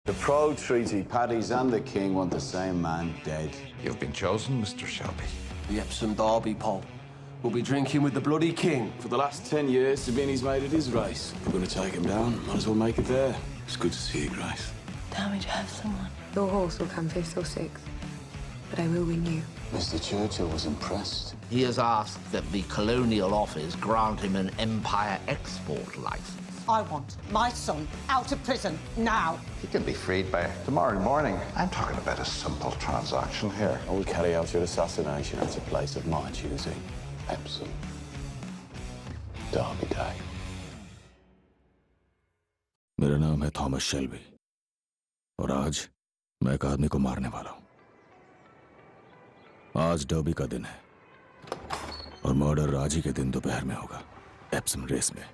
The pro-treaty Paddies and the King want the same man dead. You've been chosen, Mr. Shelby. The Epsom Derby, Paul. We'll be drinking with the bloody king. For the last 10 years, Sabini's made it his race. If we're going to take him down, might as well make it there. It's good to see you, Grace. Tell me to have someone. Your horse will come 5th or 6th, but I will win you. Mr. Churchill was impressed. He has asked that the Colonial Office grant him an Empire export license. I want my son out of prison now. He can be freed by tomorrow morning. I'm talking about a simple transaction here. I will carry out your assassination at a place of my choosing. Epsom. Derby Day. मेरा नाम है Thomas Shelby और आज मैं एक आदमी को मारने वाला हूं। आज डर्बी का दिन है और मर्डर आज ही के दिन दोपहर में होगा, एप्सम रेस में।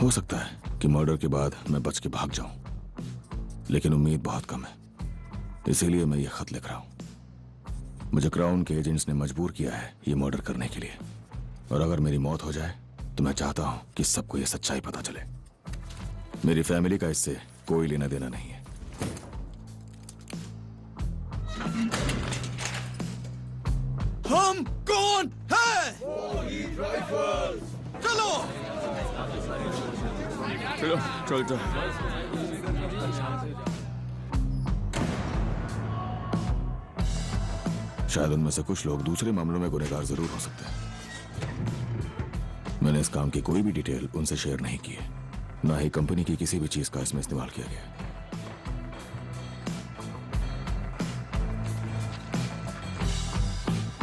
हो सकता है कि मर्डर के बाद मैं बच के भाग जाऊं, लेकिन उम्मीद बहुत कम है। इसीलिए मैं ये खत लिख रहा हूं। मुझे क्राउन के एजेंट्स ने मजबूर किया है ये मर्डर करने के लिए, और अगर मेरी मौत हो जाए तो मैं चाहता हूं कि सबको ये सच्चाई पता चले। मेरी फैमिली का इससे कोई लेना देना नहीं है। हम कौन है? चलो चलो चल चल। शायद उनमें से कुछ लोग दूसरे मामलों में गुनहगार जरूर हो सकते हैं। मैंने इस काम की कोई भी डिटेल उनसे शेयर नहीं की है, ना ही कंपनी की किसी भी चीज का इसमें इस्तेमाल किया गया है।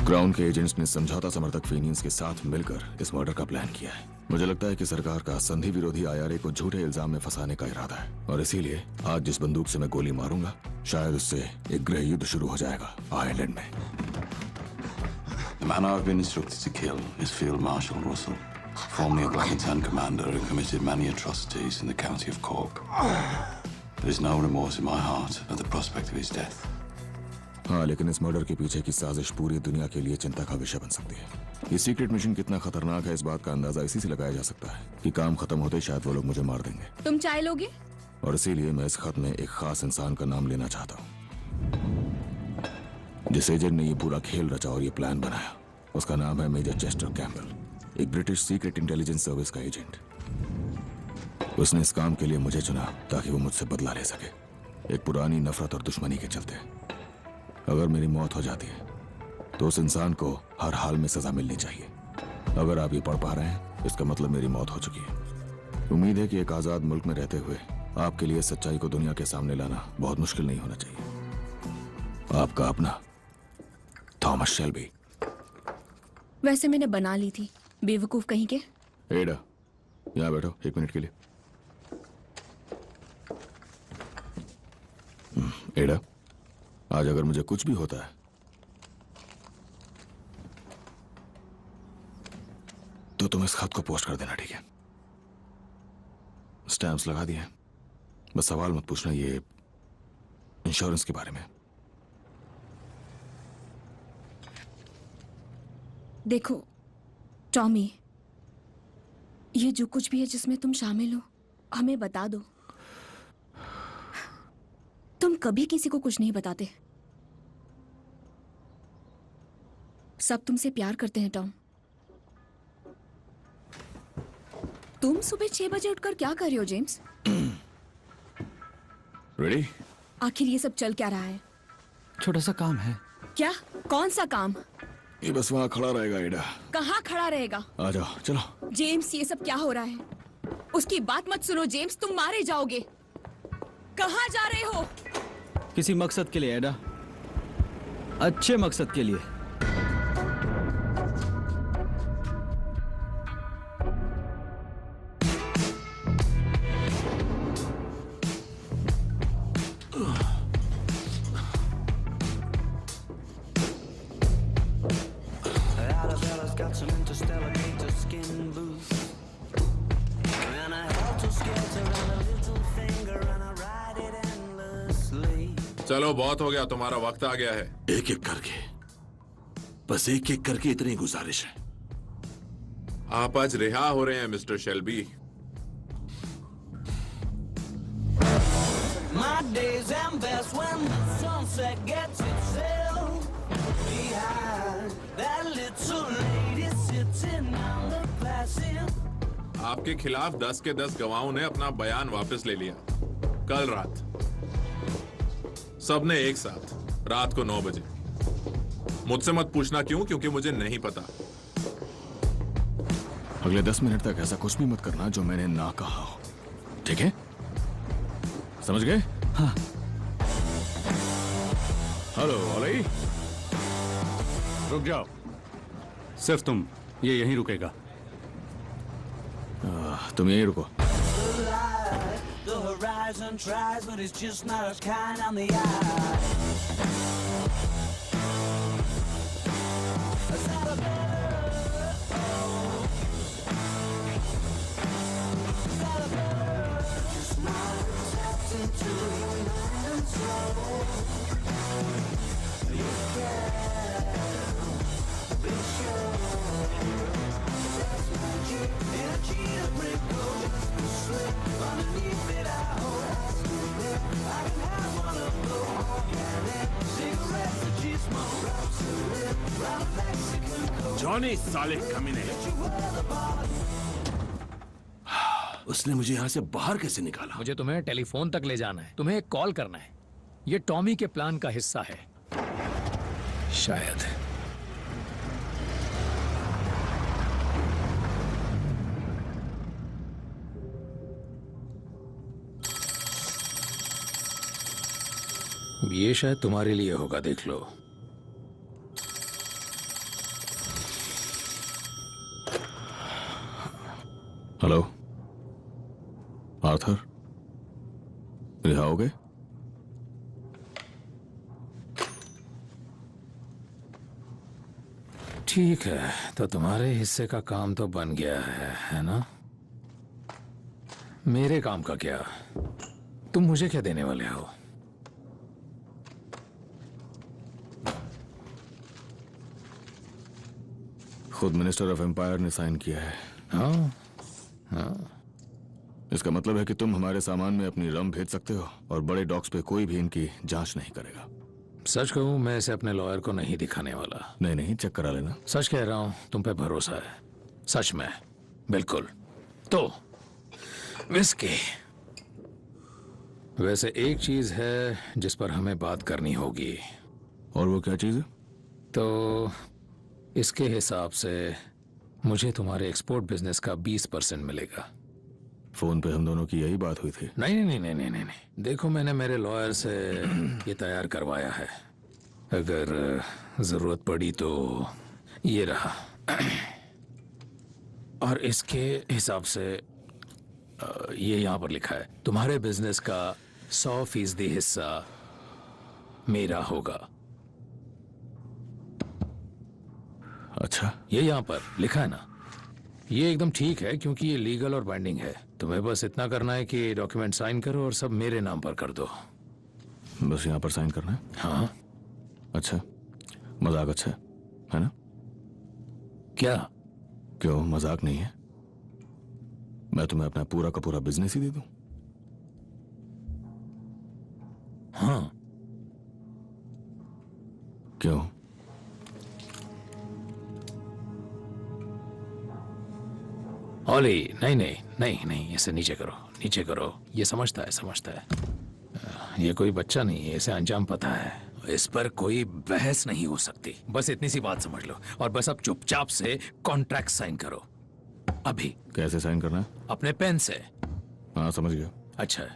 क्राउन के एजेंट्स ने समझौता समर्थक फेनियंस के साथ मिलकर इस मर्डर का प्लान किया है। मुझे लगता है कि सरकार का संधि विरोधी आईआरए को झूठे इल्जाम में फंसाने का इरादा है, और इसीलिए आज जिस बंदूक से मैं गोली मारूंगा, शायद उससे एक गृह युद्ध शुरू हो जाएगा आयरलैंड में। The man I've been instructed to kill is Field Marshal Russell, formerly a Black and Tan commander who committed many atrocities in the county of Cork. There is no remorse in my heart at the prospect of his death. हाँ, लेकिन इस murder के पीछे की साजिश पूरी दुनिया के लिए चिंता का विषय बन सकती है। ये सीक्रेट मिशन कितना खतरनाक है, इस बात का अंदाजा इसी से लगाया जा सकता है कि काम खत्म होते ही शायद वो लोग मुझे मार देंगे। तुम चाय लोगे? और इसीलिए मैं इस खत में एक खास इंसान का नाम लेना चाहता हूँ, जिस एजेंट ने ये पूरा खेल रचा और ये प्लान बनाया। उसका नाम है मेजर चेस्टर कैम्पबेल, एक ब्रिटिश सीक्रेट इंटेलिजेंस सर्विस का एजेंट। उसने इस काम के लिए मुझे चुना ताकि वो मुझसे बदला ले सके, एक पुरानी नफरत और दुश्मनी के चलते। अगर मेरी मौत हो जाती है तो उस इंसान को हर हाल में सजा मिलनी चाहिए। अगर आप ये पढ़ पा रहे हैं, इसका मतलब मेरी मौत हो चुकी है। उम्मीद है कि एक आजाद मुल्क में रहते हुए आपके लिए सच्चाई को दुनिया के सामने लाना बहुत मुश्किल नहीं होना चाहिए। आपका अपना थॉमस शेल्बी। वैसे मैंने बना ली थी, बेवकूफ कहीं के। एडा, यहाँ बैठो 1 मिनट के लिए। एडा, आज अगर मुझे कुछ भी होता है तो तुम इस खत को पोस्ट कर देना, ठीक है? स्टैम्प्स लगा दिए। बस सवाल मत पूछना ये इंश्योरेंस के बारे में। देखो टॉमी, ये जो कुछ भी है जिसमें तुम शामिल हो, हमें बता दो। तुम कभी किसी को कुछ नहीं बताते। सब तुमसे प्यार करते हैं टॉम। तुम सुबह 6 बजे उठकर क्या कर रहे हो जेम्स? रेडी? आखिर ये सब चल क्या रहा है? छोटा सा काम है। क्या? कौन सा काम? ये बस वहां खड़ा रहेगा एडा। कहाँ खड़ा रहेगा? आ जाओ, चलो। जेम्स, ये सब क्या हो रहा है? उसकी बात मत सुनो जेम्स, तुम मारे जाओगे। कहाँ जा रहे हो? किसी मकसद के लिए एडा, अच्छे मकसद के लिए। चलो बहुत हो गया, तुम्हारा वक्त आ गया है। एक एक करके, बस एक एक करके इतनी गुजारिश है। आप आज रिहा हो रहे हैं mister Shelby. My days am best when the sunset gets itself behind that little lady sitting on the placid. आपके खिलाफ 10 के 10 गवाहों ने अपना बयान वापस ले लिया। कल रात सबने एक साथ रात को 9 बजे। मुझसे मत पूछना क्यों, क्योंकि मुझे नहीं पता। अगले 10 मिनट तक ऐसा कुछ भी मत करना जो मैंने ना कहा हो, ठीक है? समझ गए? हाँ। हेलो ओली। रुक जाओ, सिर्फ तुम, ये यहीं रुकेगा। तुम यहीं रुको। The horizon tries, but it's just not as kind on the eye. Johnny साले कमीने, उसने मुझे यहाँ से बाहर कैसे निकाला? मुझे तुम्हें टेलीफोन तक ले जाना है, तुम्हें एक कॉल करना है। ये टॉमी के प्लान का हिस्सा है शायद। ये शायद तुम्हारे लिए होगा, देख लो। हेलो आर्थर, रिहा हो गए? ठीक है, तो तुम्हारे हिस्से का काम तो बन गया है ना? मेरे काम का क्या? तुम मुझे क्या देने वाले हो? खुद मिनिस्टर ऑफ एम्पायर ने साइन किया है। हाँ हाँ। इसका मतलब है कि तुम हमारे सामान में अपनी रम भेज सकते हो और बड़े डॉक्स पे कोई भी इनकी जांच नहीं करेगा। सच कहूं, मैं इसे अपने लॉयर को नहीं दिखाने वाला। नहीं नहीं, चेक करा लेना। सच कह रहा हूं, तुम पे भरोसा है, सच में, बिल्कुल। तो विस्की। वैसे एक चीज है जिस पर हमें बात करनी होगी। और वो क्या चीज है? तो इसके हिसाब से मुझे तुम्हारे एक्सपोर्ट बिजनेस का 20% मिलेगा। फोन पे हम दोनों की यही बात हुई थी। नहीं नहीं नहीं नहीं नहीं, देखो मैंने मेरे लॉयर से ये तैयार करवाया है। अगर जरूरत पड़ी तो ये रहा। और इसके हिसाब से ये यहाँ पर लिखा है, तुम्हारे बिजनेस का 100% हिस्सा मेरा होगा। अच्छा, ये यहाँ पर लिखा है ना? ये एकदम ठीक है क्योंकि ये लीगल और बाइंडिंग है। तुम्हें बस इतना करना है कि डॉक्यूमेंट साइन करो और सब मेरे नाम पर कर दो। बस यहाँ पर साइन करना है? हाँ। अच्छा, मजाक अच्छा है ना? क्या? क्यों मजाक नहीं है? मैं तुम्हें अपना पूरा का पूरा बिजनेस ही दे दूं? हाँ। क्यों? ओली, नहीं नहीं नहीं नहीं, इसे नीचे करो, नीचे करो। ये समझता है, समझता है। ये कोई बच्चा नहीं है, इसे अंजाम पता है। इस पर कोई बहस नहीं हो सकती। बस इतनी सी बात समझ लो और बस अब चुपचाप से कॉन्ट्रैक्ट साइन करो अभी। कैसे साइन करना है? अपने पेन से। हाँ समझ गया। अच्छा है,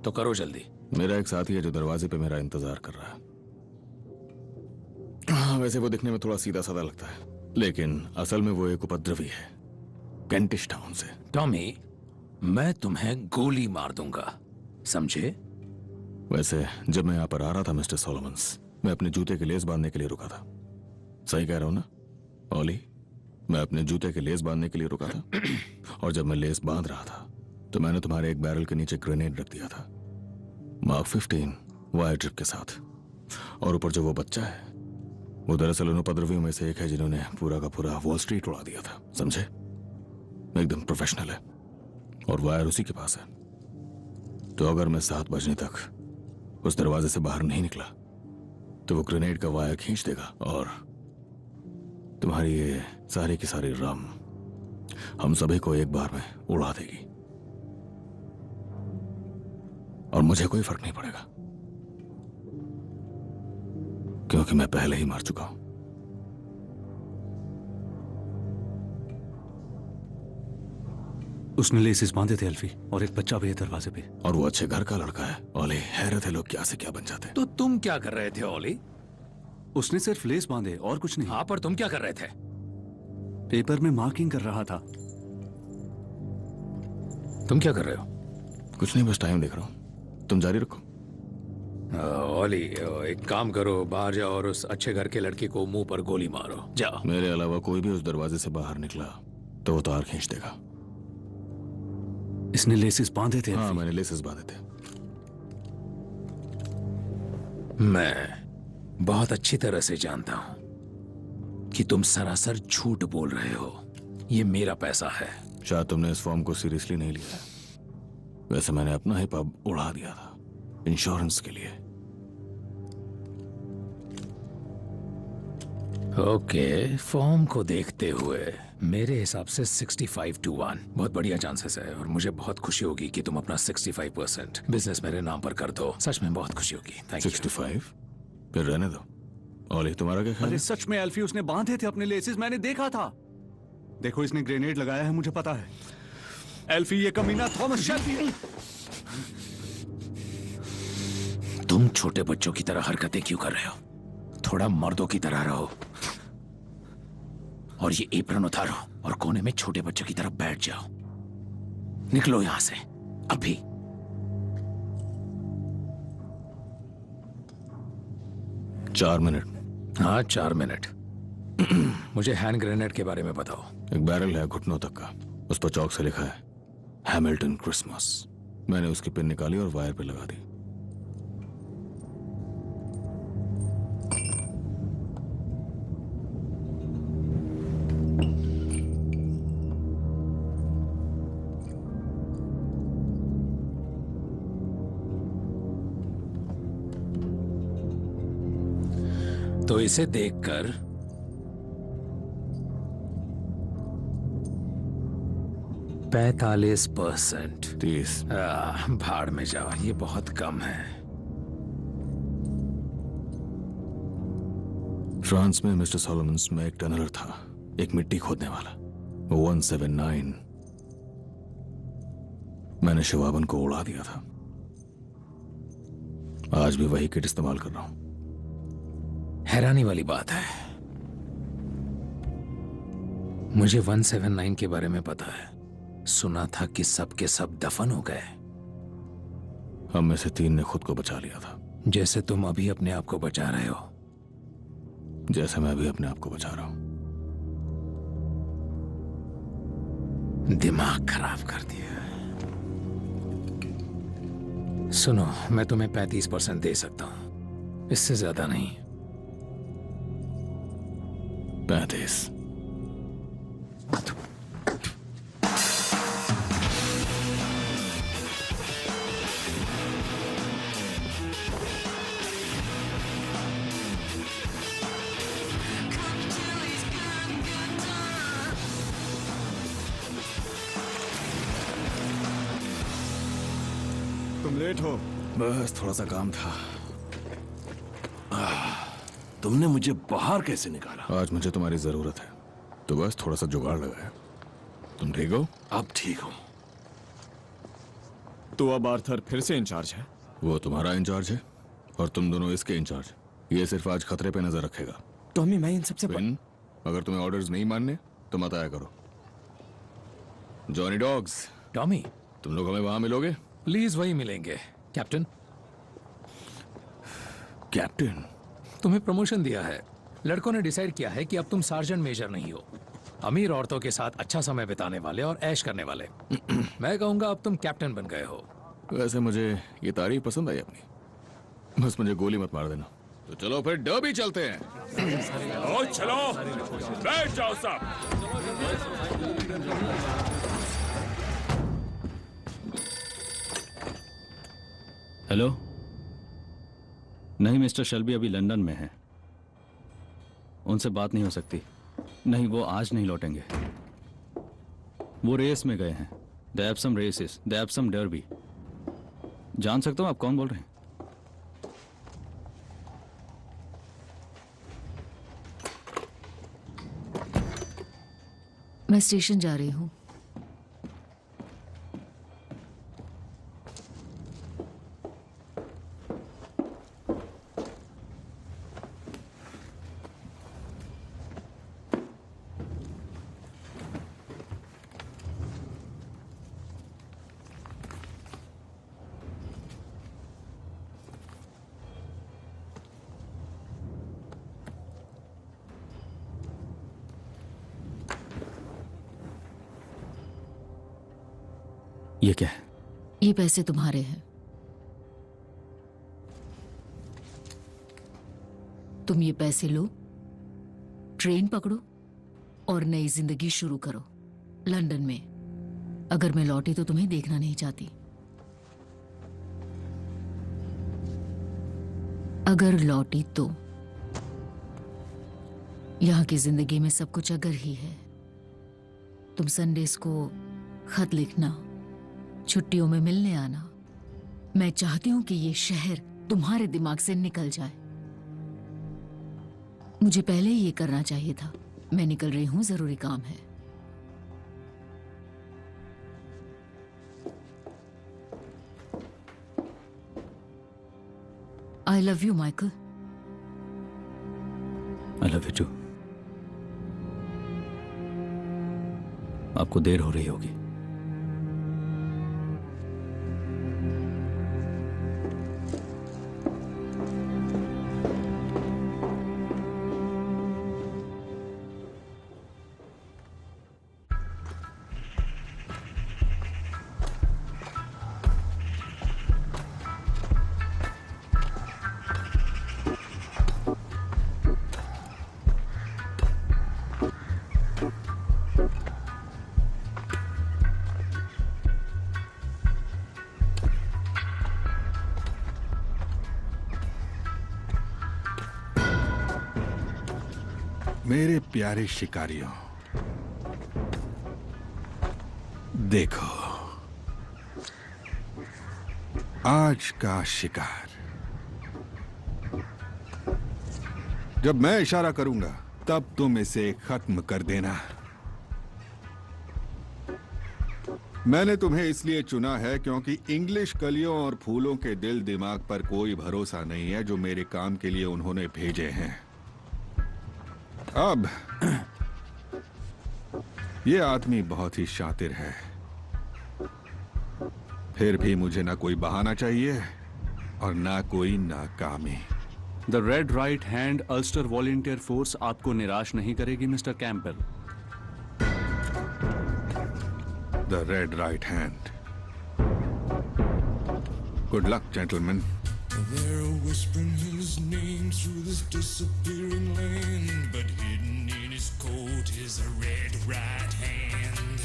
तो करो जल्दी। मेरा एक साथी है जो दरवाजे पे मेरा इंतजार कर रहा है। हाँ, वैसे वो दिखने में थोड़ा सीधा साधा लगता है, लेकिन असल में वो एक उपद्रवी है, केंटिश टाउन से। टॉमी, मैं तुम्हें गोली मार दूंगा, समझे? वैसे जब मैं यहाँ पर आ रहा था मिस्टर सोलोमन्स, मैं अपने जूते के लेस बांधने के लिए रुका था। सही कह रहा हूँ ना ओली? मैं अपने जूते के लेस बांधने के लिए रुका था और जब मैं लेस बांध रहा था तो मैंने तुम्हारे एक बैरल के नीचे ग्रेनेड रख दिया था, मार्क 15 वायर ट्रिप के साथ। और ऊपर जो वो बच्चा है वो दरअसल उन उपद्रवियों में से एक है जिन्होंने पूरा का पूरा वॉल स्ट्रीट उड़ा दिया था, समझे? एकदम प्रोफेशनल है और वायर उसी के पास है। तो अगर मैं 7 बजने तक उस दरवाजे से बाहर नहीं निकला तो वो ग्रेनेड का वायर खींच देगा और तुम्हारी ये सारी की सारी रम हम सभी को एक बार में उड़ा देगी और मुझे कोई फर्क नहीं पड़ेगा क्योंकि मैं पहले ही मर चुका हूं। उसने लेसेस बांधे थे अल्फी और एक बच्चा भी है दरवाजे पे। और वो अच्छे घर का लड़का है। ओले, हैरत है लोग क्या से क्या बन जाते हैं। तो तुम क्या कर रहे थे ओली? उसने सिर्फ लेस बांधे और कुछ नहीं। हाँ, पर तुम क्या कर रहे थे? पेपर में मार्किंग कर रहा था। तुम क्या कर रहे हो? कुछ नहीं, बस टाइम देख रहा हूं। तुम जारी रखो। ओली, एक काम करो, बाहर जाओ और उस अच्छे घर के लड़के को मुंह पर गोली मारो। जाओ। मेरे अलावा कोई भी उस दरवाजे से बाहर निकला तो वो तार खींच देगा। इसने लेसेस बांधे थे। हाँ, मैंने लेसेस बांधे थे। मैं बहुत अच्छी तरह से जानता हूं कि तुम सरासर झूठ बोल रहे हो। ये मेरा पैसा है। शायद तुमने इस फॉर्म को सीरियसली नहीं लिया। वैसे मैंने अपना ही पब उड़ा दिया था इंश्योरेंस के लिए। ओके, फॉर्म को देखते हुए मेरे हिसाब से 65-1 बहुत बढ़िया चांसेस है और मुझे बहुत खुशी होगी कि तुम अपना 65% बिजनेस मेरे नाम पर कर दो। सच में बहुत खुशी होगी। Thank you. 65? फिर रहने दो। ओली, तुम्हारा क्या ख्याल है? अरे सच में अल्फी, उसने बांधे थे अपने लेसेस, मैंने देखा था। देखो, इसने ग्रेनेड लगाया है, मुझे पता है। एल्फी, ये कमीना थॉमस शेल्बी है। तुम छोटे बच्चों की तरह हरकतें क्यों कर रहे हो? थोड़ा मर्दों की तरह रहो और ये एप्रन उतारो और कोने में छोटे बच्चों की तरह बैठ जाओ। निकलो यहां से अभी। चार मिनट। हाँ, 4 मिनट। मुझे हैंड ग्रेनेड के बारे में बताओ। एक बैरल है घुटनों तक का, उस पर चौक से लिखा है हैमिल्टन क्रिसमस। मैंने उसकी पिन निकाली और वायर पे लगा दी। तो इसे देखकर 45%। 30। भाड़ में जाओ, ये बहुत कम है। फ्रांस में मिस्टर सोलोमन्स में एक टनलर था, एक मिट्टी खोदने वाला। 179। मैंने शिवाबन को उड़ा दिया था। आज भी वही किट इस्तेमाल कर रहा हूं। हैरानी वाली बात है, मुझे 179 के बारे में पता है। सुना था कि सब के सब दफन हो गए। हम में से 3 ने खुद को बचा लिया था। जैसे तुम अभी अपने आप को बचा रहे हो। जैसे मैं भी अपने आप को बचा रहा हूं। दिमाग खराब कर दिया। सुनो, मैं तुम्हें 35% दे सकता हूं, इससे ज्यादा नहीं। 35। तुम लेट हो। बस थोड़ा सा काम था। तुमने मुझे बाहर कैसे निकाला? आज मुझे तुम्हारी जरूरत है, तो बस थोड़ा सा जुगाड़ लगाया। तुम ठीक हो? अब ठीक हूं। तो अब आर्थर फिर से इंचार्ज है? वो तुम्हारा इंचार्ज है और तुम दोनों इसके इंचार्ज। ये सिर्फ आज खतरे पे नजर रखेगा। टॉमी, मैं इन सबसे अगर तुम्हें ऑर्डर्स नहीं मानने तो मत आया करो। Johnny dogs. टॉमी, तुम लोग हमें वहां मिलोगे? प्लीज वही मिलेंगे। कैप्टन। कैप्टन? तुम्हें प्रमोशन दिया है। लड़कों ने डिसाइड किया है कि अब तुम सार्जेंट मेजर नहीं हो। अमीर औरतों के साथ अच्छा समय बिताने वाले और ऐश करने वाले। मैं कहूंगा अब तुम कैप्टन बन गए हो। वैसे मुझे ये तारीफ पसंद आई अपनी। बस मुझे गोली मत मार देना। तो चलो फिर डर्बी चलते हैं। चलो, बैठ जाओ सब। हेलो। नहीं, मिस्टर शेल्बी अभी लंदन में हैं। उनसे बात नहीं हो सकती। नहीं, वो आज नहीं लौटेंगे। वो रेस में गए हैं। The Epsom races, the Epsom derby. जान सकता हूँ आप कौन बोल रहे हैं? मैं स्टेशन जा रही हूँ। ये क्या है? ये पैसे तुम्हारे हैं। तुम ये पैसे लो, ट्रेन पकड़ो और नई जिंदगी शुरू करो लंदन में। अगर मैं लौटी तो तुम्हें देखना नहीं चाहती। अगर लौटी तो यहां की जिंदगी में सब कुछ अगर ही है। तुम संडेस को खत लिखना, छुट्टियों में मिलने आना। मैं चाहती हूं कि ये शहर तुम्हारे दिमाग से निकल जाए। मुझे पहले ही ये करना चाहिए था। मैं निकल रही हूं, जरूरी काम है। I love you Michael. I love you too. आपको देर हो रही होगी। मेरे प्यारे शिकारियों, देखो आज का शिकार। जब मैं इशारा करूंगा तब तुम इसे खत्म कर देना। मैंने तुम्हें इसलिए चुना है क्योंकि इंग्लिश कलियों और फूलों के दिल दिमाग पर कोई भरोसा नहीं है जो मेरे काम के लिए उन्होंने भेजे हैं। अब ये आदमी बहुत ही शातिर है, फिर भी मुझे ना कोई बहाना चाहिए और ना कोई नाकामी। The red right hand Ulster volunteer force आपको निराश नहीं करेगी mister Campbell. The red right hand. Good luck gentleman. They're whispering his name through this disappearing land, but hidden in his coat is a red right hand.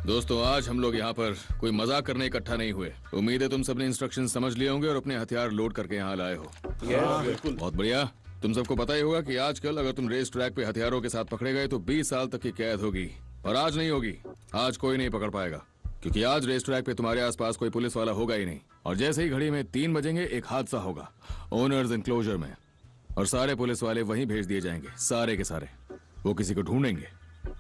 दोस्तों, आज हम लोग यहाँ पर कोई मजाक करने इकट्ठा नहीं हुए। उम्मीद है तुम सबने इंस्ट्रक्शन समझ लिए होंगे और अपने हथियार लोड करके यहाँ लाए हो। बिल्कुल। बहुत बढ़िया। तुम सबको पता ही होगा कि आजकल अगर तुम रेस ट्रैक पे हथियारों के साथ पकड़े गए तो 20 साल तक की कैद होगी। और आज नहीं होगी। आज कोई नहीं पकड़ पाएगा, क्योंकि आज रेस ट्रैक पे तुम्हारे आसपास कोई पुलिस वाला होगा ही नहीं। और जैसे ही घड़ी में 3 बजेंगे एक हादसा होगा ओनर्स एनक्लोजर में, और सारे पुलिस वाले वहीं भेज दिए जाएंगे, सारे के सारे। वो किसी को ढूंढेंगे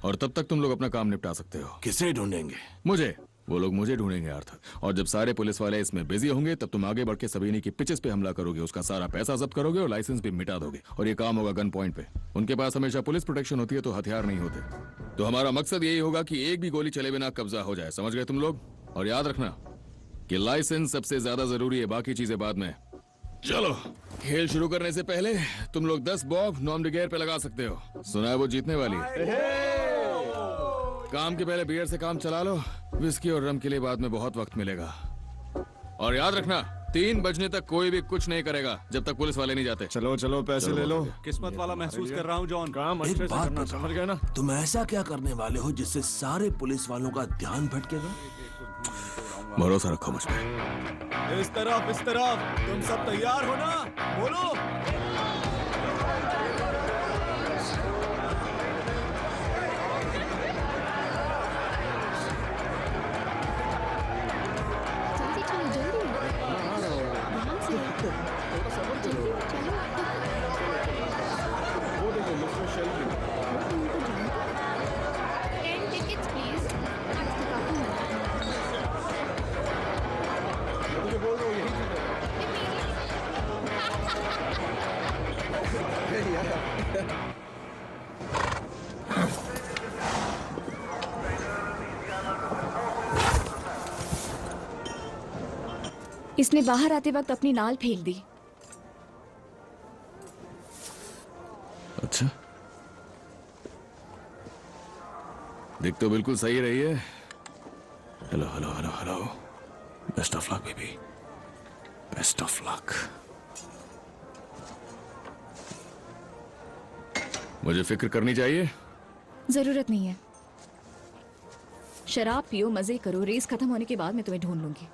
और तब तक तुम लोग अपना काम निपटा सकते हो। किसे ढूंढेंगे? मुझे। वो लोग मुझे ढूंढेंगे अर्थात। और जब सारे पुलिस वाले इसमें बिजी होंगे तब तुम आगे बढ़ के सबीनी की पिचेस पे हमला करोगे, उसका सारा पैसा जब्त करोगे और लाइसेंस भी मिटा दोगे। और ये काम होगा गन पॉइंट पे। उनके पास हमेशा पुलिस प्रोटेक्शन होती है तो हथियार नहीं होते। तो हमारा मकसद यही होगा कि एक भी गोली चले बिना कब्जा हो जाए। समझ गए तुम लोग? और याद रखना कि लाइसेंस सबसे ज्यादा जरूरी है, बाकी चीजें बाद में। चलो, खेल शुरू करने से पहले तुम लोग 10 बॉब नॉम डिगेयर पे लगा सकते हो। सुना है वो जीतने वाली है। काम के पहले बियर से काम चला लो। विस्की और रम के लिए बाद में बहुत वक्त मिलेगा। और याद रखना, 3 बजने तक कोई भी कुछ नहीं करेगा जब तक पुलिस वाले नहीं जाते। चलो चलो पैसे ले लो। किस्मत वाला महसूस कर रहा हूँ जॉन। काम अच्छे एक से बात करना, बताओ, समझ गए ना? तुम ऐसा क्या करने वाले हो जिससे सारे पुलिस वालों का ध्यान भटकेगा? भरोसा रखो मुझ पे। इस तरफ तुम सब तैयार हो ना? बोलो। इसने बाहर आते वक्त अपनी नाल फेंक दी। अच्छा, दिख तो बिल्कुल सही रही है। Hello hello hello hello, best of luck baby, best of luck. मुझे फिक्र करनी चाहिए? जरूरत नहीं है। शराब पियो, मजे करो, रेस खत्म होने के बाद मैं तुम्हें ढूंढ लूंगी।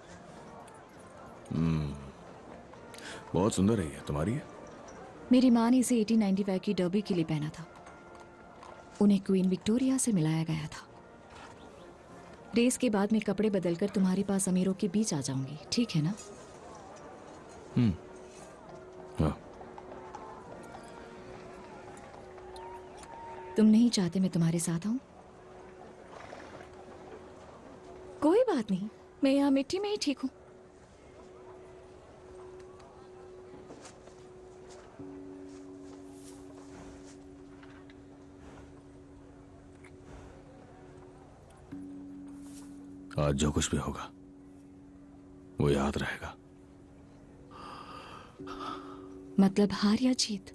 बहुत सुंदर है ये, तुम्हारी है? मेरी माँ ने इसे 1895 की डर्बी के लिए पहना था। उन्हें क्वीन विक्टोरिया से मिलाया गया था। रेस के बाद मैं कपड़े बदलकर तुम्हारे पास अमीरों के बीच आ जाऊंगी, ठीक है ना? हाँ। तुम नहीं चाहते मैं तुम्हारे साथ आऊं? कोई बात नहीं, मैं यहाँ मिट्टी में ही ठीक हूं। आज जो कुछ भी होगा वो याद रहेगा। मतलब हार या जीत?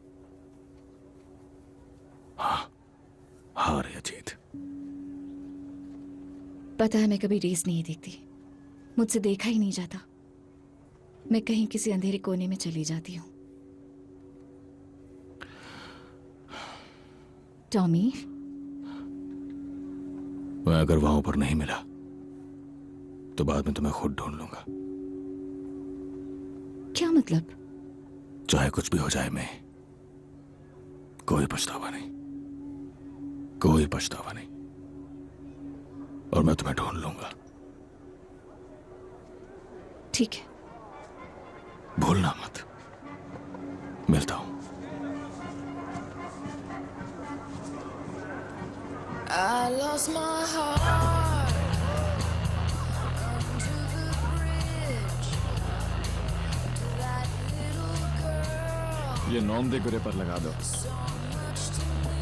हाँ, हार या जीत। पता है मैं कभी रेस नहीं देखती, मुझसे देखा ही नहीं जाता। मैं कहीं किसी अंधेरे कोने में चली जाती हूँ। टॉमी, मैं अगर वहां पर नहीं मिला तो बाद में तुम्हें खुद ढूंढ लूंगा। क्या मतलब? चाहे कुछ भी हो जाए, मैं कोई पछतावा नहीं, कोई पछतावा नहीं, और मैं तुम्हें ढूंढ लूंगा। ठीक है, भूलना मत। मिलता हूं। I lost my heart under the bridge to that little girl. ये नॉम दे गुरे पर लगा दो। So much to me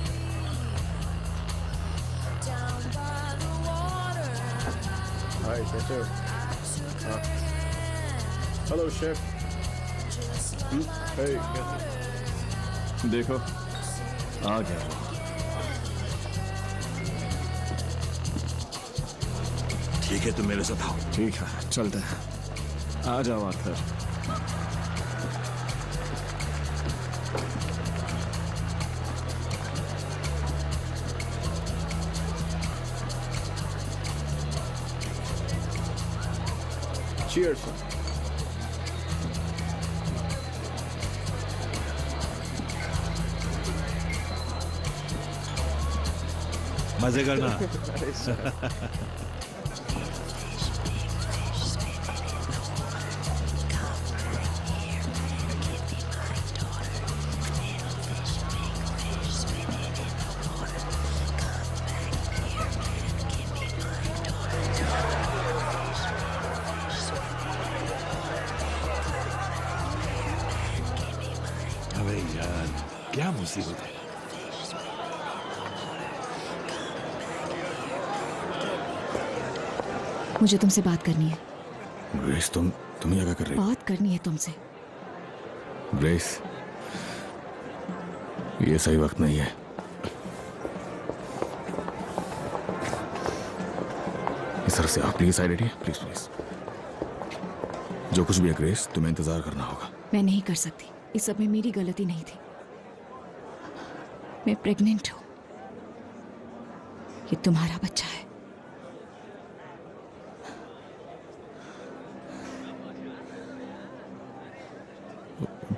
down by the water. हाय कैसे हो? Hello chef. हे कैसे? देखो आ गया। ठीक है, तुम मेरे साथ आओ। ठीक है, चलते हैं। आ जाओ आखिर। Cheers. मजे करना। अबे यार, क्या मुसीबत है। मुझे तुमसे बात करनी है। ग्रेस, तुम यहाँ क्या कर रही हो? बात करनी है तुमसे। ग्रेस, ये सही वक्त नहीं है। इस तरह से आप प्लीज साइड हटिए, प्लीज प्लीज। जो कुछ भी है ग्रेस, तुम्हें इंतजार करना होगा। मैं नहीं कर सकती। इस सब में मेरी गलती नहीं थी। मैं प्रेग्नेंट हूं। ये तुम्हारा बच्चा है।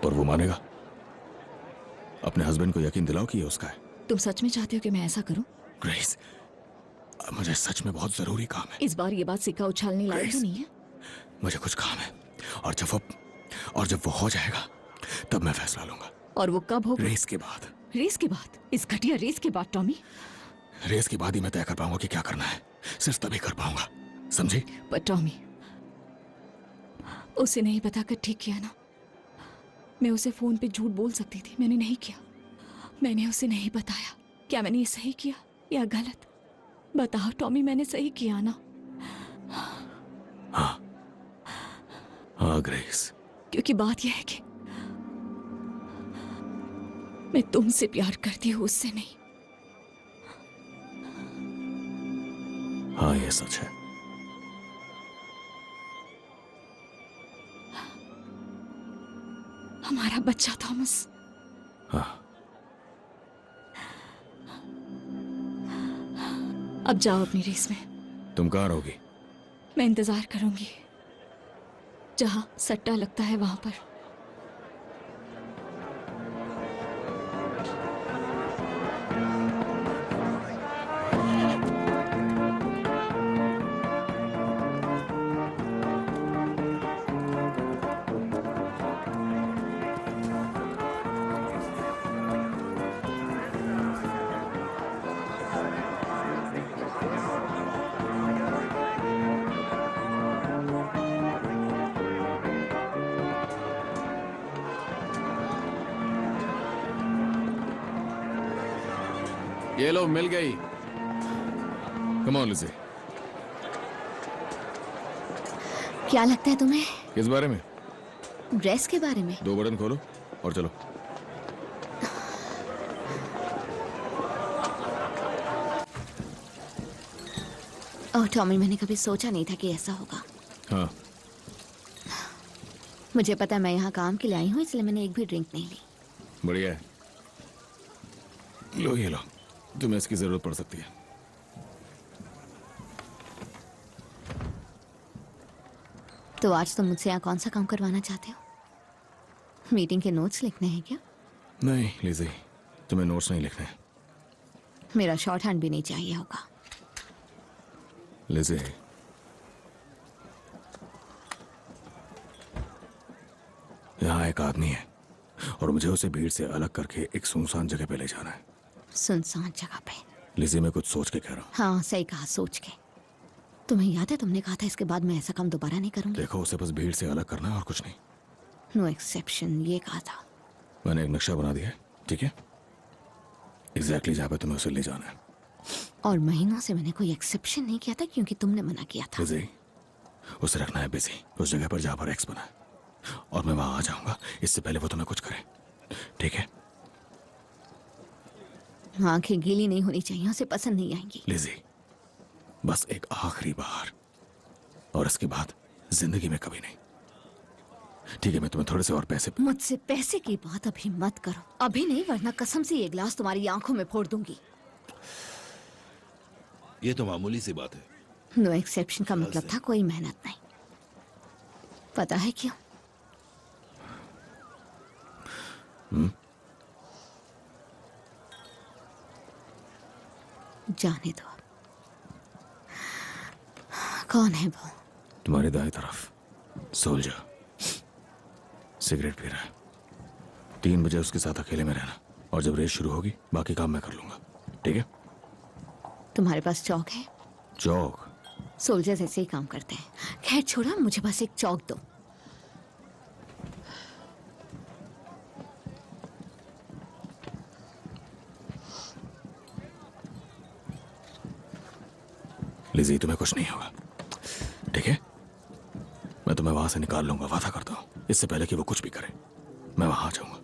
पर वो मानेगा? अपने हस्बैंड को यकीन दिलाओ कि ये उसका है। तुम सच में चाहते हो कि मैं ऐसा करूं? ग्रेस, मुझे सच में बहुत जरूरी काम है। इस बार ये बात सिक्का उछालने लायक तो नहीं है। मुझे कुछ काम है, और जब वो हो जाएगा तब मैं फैसला लूंगा। और वो कब होगा? रेस के बाद। रेस के बाद? इस घटिया रेस के बाद टॉमी? रेस के बाद ही मैं तय कर पाऊंगा कि क्या करना है। सिर्फ तभी कर पाऊंगा, समझी? पर टॉमी, उसे नहीं बताकर ठीक किया ना। मैं उसे फोन पे झूठ बोल सकती थी। मैंने नहीं किया। मैंने उसे नहीं बताया। क्या मैंने ये सही किया या गलत? बताओ टॉमी, मैंने सही किया ना? हाँ ग्रेस। क्योंकि बात यह है कि मैं तुमसे प्यार करती हूँ, उससे नहीं। हाँ, ये सच है। हमारा बच्चा थॉमस। हाँ। अब जाओ अपनी रेस में। तुम कहाँ रहोगी? मैं इंतजार करूंगी। जहां सट्टा लगता है वहां पर। ये लो, मिल गई। Come on Lizzie. क्या लगता है तुम्हें? किस बारे में? ड्रेस के बारे में। 2 बटन खोलो और चलो। ओह टॉमी, मैंने कभी सोचा नहीं था कि ऐसा होगा। हाँ। मुझे पता है मैं यहाँ काम के लिए आई हूँ, इसलिए मैंने एक भी ड्रिंक नहीं ली। बढ़िया है। लो ये लो, तुम्हें इसकी जरूरत पड़ सकती है। तो आज तुम मुझसे यहाँ कौन सा काम करवाना चाहते हो? मीटिंग के नोट्स लिखने हैं क्या? नहीं लिज़ी, तुम्हें नोट्स नहीं लिखने हैं। मेरा शॉर्ट हैंड भी नहीं चाहिए होगा। लिज़ी, यहाँ एक आदमी है और मुझे उसे भीड़ से अलग करके एक सुनसान जगह पे ले जाना है। सुनसान जगह पे? लिज़ी, मैं कुछ सोच के कह रहा हूँ। हाँ सही कहा, सोच के। तुम्हें याद है तुमने कहा था इसके बाद मैं ऐसा काम दोबारा नहीं करूंगी। देखो, उसे बस भीड़ से अलग करना है और कुछ नहीं। नो एक्सेप्शन, ये कहा था। मैंने एक नक्शा बना दिया है, ठीक है? एग्जैक्टली जहाँ पे तुम्हें उसे ले जाना है। और महीनों से मैंने कोई एक्सेप्शन नहीं किया था क्योंकि तुमने मना किया था। लिज़ी, उसे रखना है बिजी उस जगह पर जहाँ पर एक्स बना है, और मैं वहां आ जाऊंगा इससे पहले वो तुम्हें कुछ करे, ठीक है? आंखें गीली नहीं होनी चाहिए, उसे पसंद नहीं आएंगी। लिज़ी, बस एक आखिरी बार, और इसके बाद जिंदगी में कभी नहीं, ठीक है? मैं तुम्हें थोड़े से और पैसे। मुझसे पैसे की बात अभी मत करो, अभी नहीं, वरना कसम से ये ग्लास तुम्हारी आंखों में फोड़ दूंगी। ये तो मामूली सी बात है। नो एक्सेप्शन का मतलब था कोई मेहनत नहीं। पता है क्यों? जाने दो। कौन है वो? तुम्हारी दाएं तरफ सोल्जर, सिगरेट पी रहा है। 3 बजे उसके साथ अकेले में रहना, और जब रेस शुरू होगी बाकी काम मैं कर लूंगा, ठीक है? तुम्हारे पास चौक है? चौक? सोल्जर्स ऐसे ही काम करते हैं। खैर छोड़ो, मुझे बस एक चौक दो। लिज़ी, तुम्हें कुछ नहीं होगा, ठीक है? मैं तुम्हें वहां से निकाल लूंगा, वादा करता हूं। इससे पहले कि वो कुछ भी करे, मैं वहां आ जाऊंगा।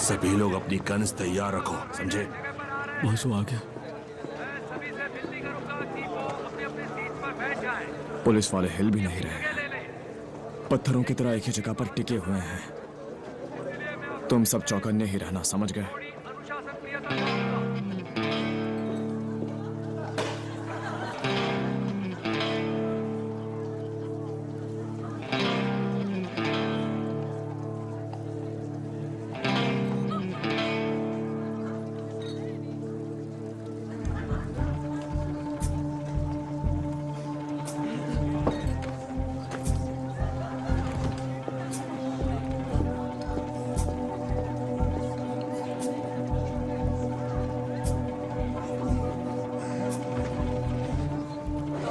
सभी लोग अपनी गन्स तैयार रखो, समझे? बॉस वो आ गया। पुलिस वाले हिल भी नहीं रहे, पत्थरों की तरह एक ही जगह पर टिके हुए हैं। तुम सब चौकन्ने ही रहना, समझ गए?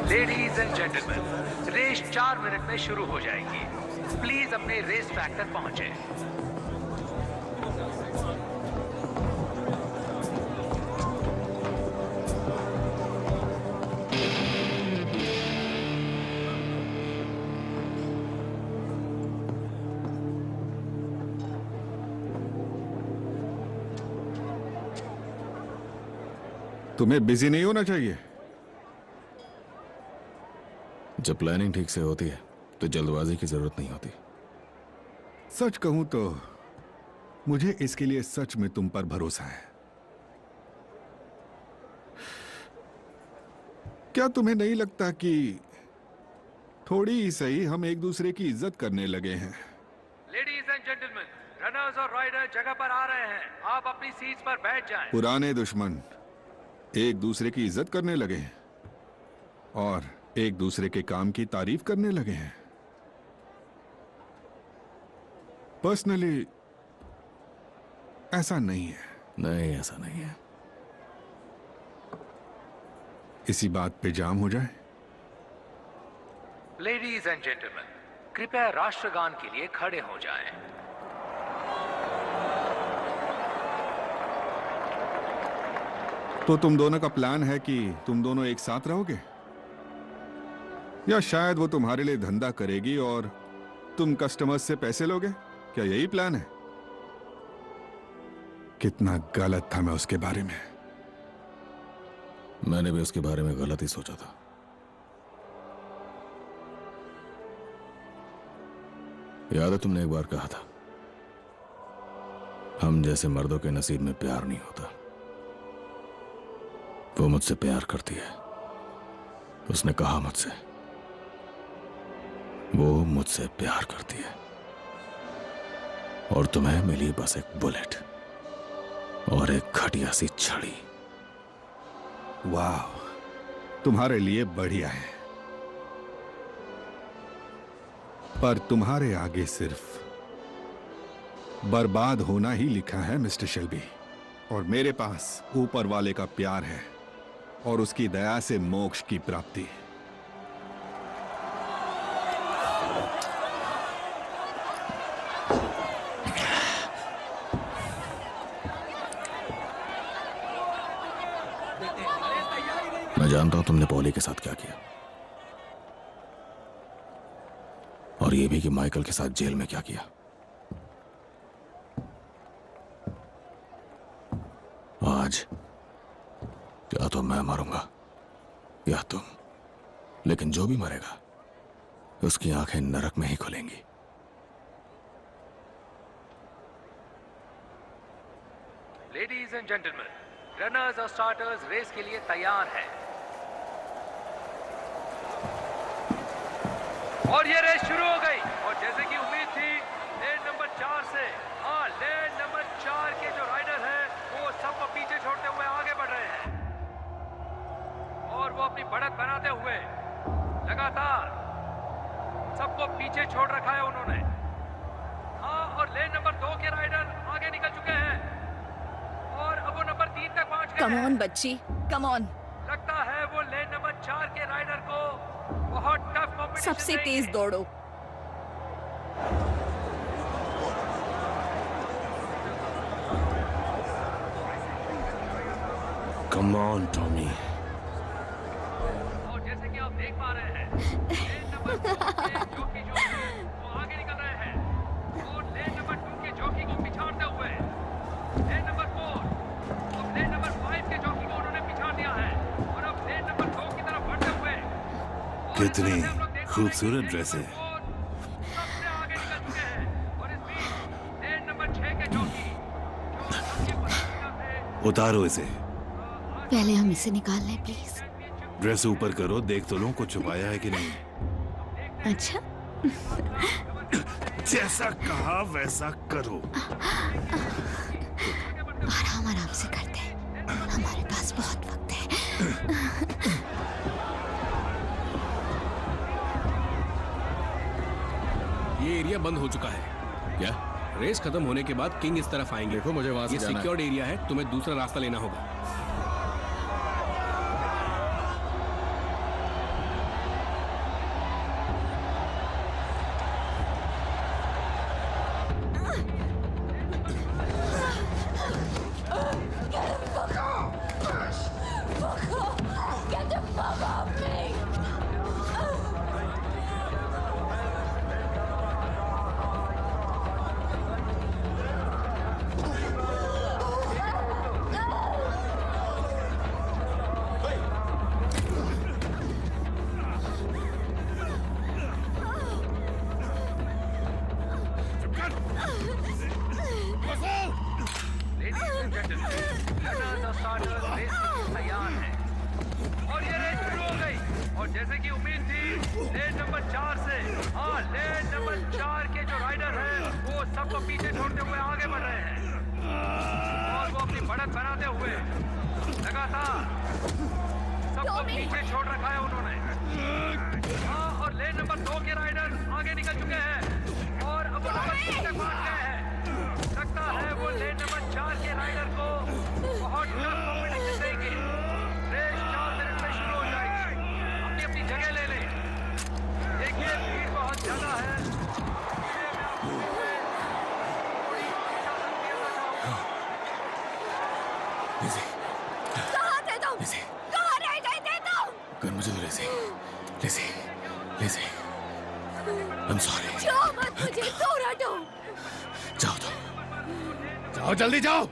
Ladies and gentleman, race 4 minute में शुरू हो जाएगी। प्लीज अपने रेस ट्रैक तक पहुंचे। तुम्हें बिजी नहीं होना चाहिए। जब प्लानिंग ठीक से होती है तो जल्दबाजी की जरूरत नहीं होती। सच कहूं तो मुझे इसके लिए सच में तुम पर भरोसा है। क्या तुम्हें नहीं लगता कि थोड़ी ही सही हम एक दूसरे की इज्जत करने लगे हैं? लेडीज एंड जेंटलमैन, रनर्स और राइडर जगह पर आ रहे हैं। आप अपनी सीट्स पर बैठ जाएं। पुराने दुश्मन एक दूसरे की इज्जत करने लगे हैं और एक दूसरे के काम की तारीफ करने लगे हैं। पर्सनली ऐसा नहीं है। नहीं, ऐसा नहीं है। इसी बात पे जाम हो जाए। लेडीज एंड जेंटलमैन, कृपया राष्ट्रगान के लिए खड़े हो जाएं। तो तुम दोनों का प्लान है कि तुम दोनों एक साथ रहोगे, या शायद वो तुम्हारे लिए धंधा करेगी और तुम कस्टमर्स से पैसे लोगे? क्या यही प्लान है? कितना गलत था मैं उसके बारे में। मैंने भी उसके बारे में गलत ही सोचा था। याद है तुमने एक बार कहा था, हम जैसे मर्दों के नसीब में प्यार नहीं होता। वो मुझसे प्यार करती है। उसने कहा मुझसे, वो मुझसे प्यार करती है। और तुम्हें मिली बस एक बुलेट और एक घटिया सी छड़ी। वाह, तुम्हारे लिए बढ़िया है, पर तुम्हारे आगे सिर्फ बर्बाद होना ही लिखा है मिस्टर शेल्बी। और मेरे पास ऊपर वाले का प्यार है और उसकी दया से मोक्ष की प्राप्ति। मैं जानता हूं तुमने पॉली के साथ क्या किया, और ये भी कि माइकल के साथ जेल में क्या किया। आज या तो मैं मरूंगा या तुम, लेकिन जो भी मरेगा उसकी आंखें नरक में ही खुलेंगी। लेडीज एंड जेंटलमैन, रनर्स और स्टार्टर्स रेस के लिए तैयार हैं। और ये रेस शुरू हो गई। और जैसे कि उम्मीद थी, लेन नंबर 4 से, हाँ, लेन नंबर 4 के जो राइडर हैं वो सबको पीछे छोड़ते हुए आगे बढ़ रहे हैं और वो अपनी बढ़त बनाते हुए लगातार सबको पीछे छोड़ रखा है उन्होंने। हाँ, और लेन नंबर 2 के राइडर आगे निकल चुके हैं और अब वो नंबर 3 तक पहुंच गए। कम ऑन बच्ची, कम ऑन। लगता है वो लेन नंबर 4 के राइडर को बहुत टफ कॉम्पिटिशन सबसे तेज दौड़ो। Come on Tommy. और जैसे कि आप देख पा रहे हैं, लेन नंबर 2 के जॉकी जो हैं वो आगे निकल रहे हैं और लेन नंबर 2 के जॉकी को पिछाड़ते हुए कितनी खूबसूरत ड्रेस है। उतारो इसे। पहले हम इसे निकाल लें प्लीज। ड्रेस ऊपर करो, देख तो लो कुछ छुपाया है कि नहीं। अच्छा। जैसा कहा वैसा करो। आराम आराम से करते हैं, हमारे पास बहुत वक्त है। ये एरिया बंद हो चुका है। क्या? रेस खत्म होने के बाद किंग इस तरफ आएंगे। देखो मुझे वहां से ये जाना है। सिक्योर्ड एरिया है, तुम्हें दूसरा रास्ता लेना होगा। जैसे कि उम्मीद थी, लेन नंबर 4 से, हाँ, लेन नंबर 4 के जो राइडर हैं, वो सबको पीछे छोड़ते हुए आगे बढ़ रहे हैं और वो अपनी बढ़त बनाते हुए लगातार सबको पीछे छोड़ रखा है उन्होंने। हाँ, और लेन नंबर 2 के राइडर आगे निकल चुके हैं और अब वो नंबर 3 तक पहुंच गए हैं। लगता है वो लेन नंबर 4 के राइडर को बहुत टफ कॉम्पिटिशन देंगे। रेस 4 मिनट में शुरू हो जाएगी। अपनी जगह ले लें। देखिए भीड़ बहुत ज्यादा है। कहाँ थे तुम? कहाँ रह गए थे तुम? कर मुझे तो लेसे I'm sorry। जाओ मत, मुझे दूर हटो। जाओ तो जाओ, जल्दी जाओ।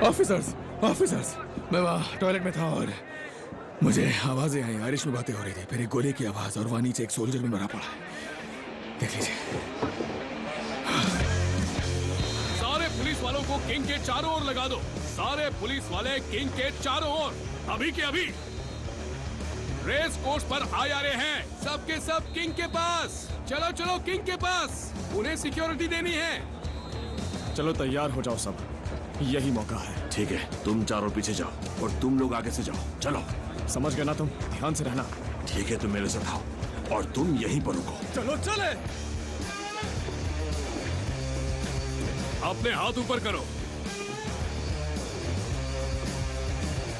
ऑफिसर्स, मैं वहाँ टॉयलेट में था और मुझे आवाजें आई, आयरिश में बातें हो रही थी। फिर एक गोली की आवाज और वहाँ नीचे एक सोल्जर में मरा पड़ा है। देख लीजिए। सारे पुलिस वालों को किंग के चारों ओर लगा दो। सारे पुलिस वाले किंग के चारों ओर, अभी के अभी। रेस कोर्स पर आ रहे हैं, सबके सब किंग के पास। चलो चलो किंग के पास, उन्हें सिक्योरिटी देनी है। चलो तैयार हो जाओ सब, यही मौका है। ठीक है, तुम चारों पीछे जाओ और तुम लोग आगे से जाओ। चलो। समझ गए ना तुम? ध्यान से रहना। ठीक है, तुम मेरे साथ आओ और तुम यहीं पर रुको। चलो चले। अपने हाथ ऊपर करो,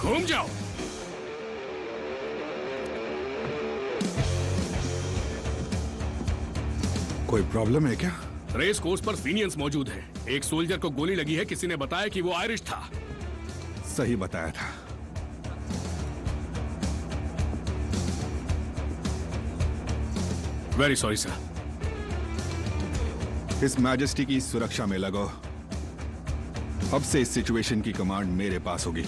घूम जाओ। कोई प्रॉब्लम है क्या? रेस कोर्स पर सीनियर्स मौजूद हैं। एक सोल्जर को गोली लगी है, किसी ने बताया कि वो आयरिश था। सही बताया था। Very sorry sir. इस मैजेस्टी की सुरक्षा में लगो। अब से इस सिचुएशन की कमांड मेरे पास होगी।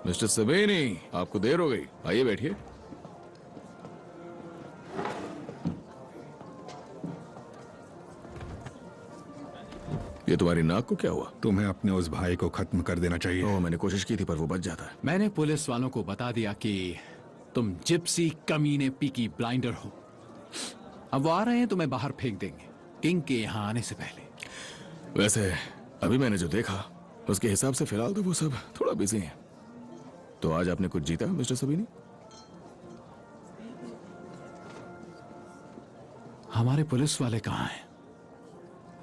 मिस्टर सबेनी, आपको देर हो गई, आइए बैठिए। ये तुम्हारी नाक को क्या हुआ? तुम्हें अपने उस भाई को खत्म कर देना चाहिए। ओह, मैंने कोशिश की थी पर वो बच जाता है। मैंने पुलिस वालों को बता दिया कि तुम जिप्सी कमीने पीकी ब्लाइंडर हो। अब वो आ रहे हैं, तुम्हें बाहर फेंक देंगे किंग के यहाँ आने से पहले। वैसे अभी मैंने जो देखा उसके हिसाब से फिलहाल तो वो सब थोड़ा बिजी हैं। तो आज आपने कुछ जीता मिस्टर सबीनी? हमारे पुलिस वाले कहाँ हैं?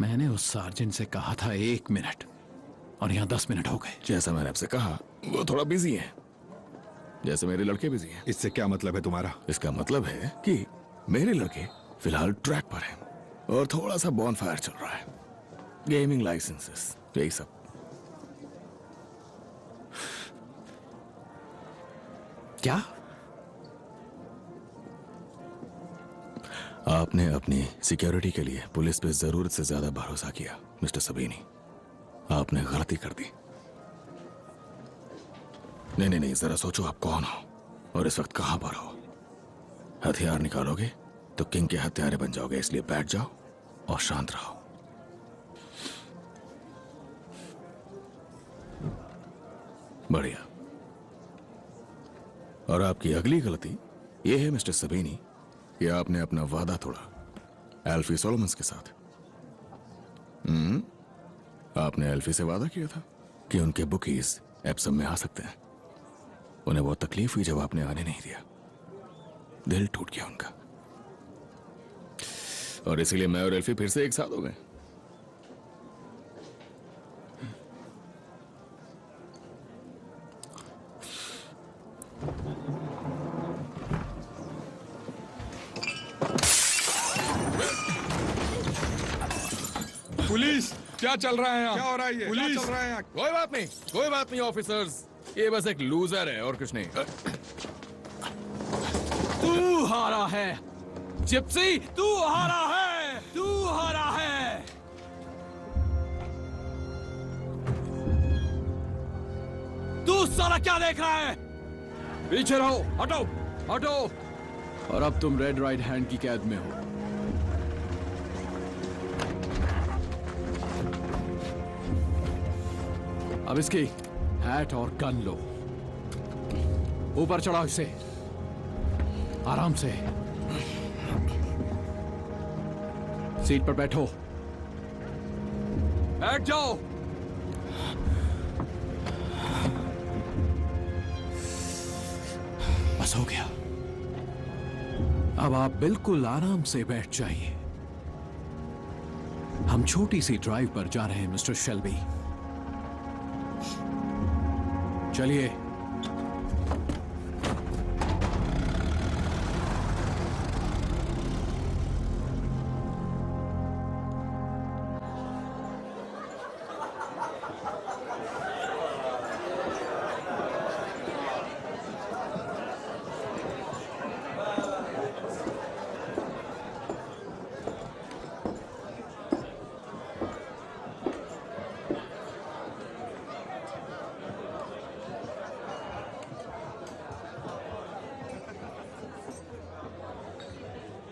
मैंने उस सार्जेंट से कहा था 1 मिनट और यहाँ 10 मिनट हो गए। जैसा मैंने आपसे कहा वो थोड़ा बिजी हैं, जैसे मेरे लड़के बिजी हैं। इससे क्या मतलब है तुम्हारा? इसका मतलब है कि मेरे लड़के फिलहाल ट्रैक पर हैं और थोड़ा सा बॉनफायर चल रहा है, गेमिंग लाइसेंसेस, यही सब। क्या? आपने अपनी सिक्योरिटी के लिए पुलिस पे जरूरत से ज्यादा भरोसा किया मिस्टर सबीनी। आपने गलती कर दी। नहीं, जरा सोचो आप कौन हो और इस वक्त कहां पर हो। हथियार निकालोगे तो किंग के हत्यारे बन जाओगे, इसलिए बैठ जाओ और शांत रहो। बढ़िया। और आपकी अगली गलती यह है मिस्टर सबीनी कि आपने अपना वादा तोड़ा एल्फी सोलोमन्स के साथ। आपने एल्फी से वादा किया था कि उनके बुकीज एप्सम में आ सकते हैं। उन्हें बहुत तकलीफ हुई जब आपने आने नहीं दिया, दिल टूट गया उनका, और इसीलिए मैं और एल्फी फिर से एक साथ हो गए। पुलिस, क्या चल रहा है यहाँ? क्या हो रहा है ये? पुलिस, क्या चल रहा है यहाँ? कोई बात नहीं ऑफिसर्स, ये बस एक लूजर है और कुछ नहीं। तू हारा है जिप्सी, तू हारा है, तू हारा है। तू साला क्या देख रहा है? पीछे रहो, हटो, हटो। और अब तुम रेड राइट हैंड की कैद में हो। अब इसकी हैट और गन लो, ऊपर चढ़ाओ इसे आराम से। सीट पर बैठो, बैठ जाओ। बस हो गया। अब आप बिल्कुल आराम से बैठ जाइए। हम छोटी सी ड्राइव पर जा रहे हैं मिस्टर शेल्बी। चलिए।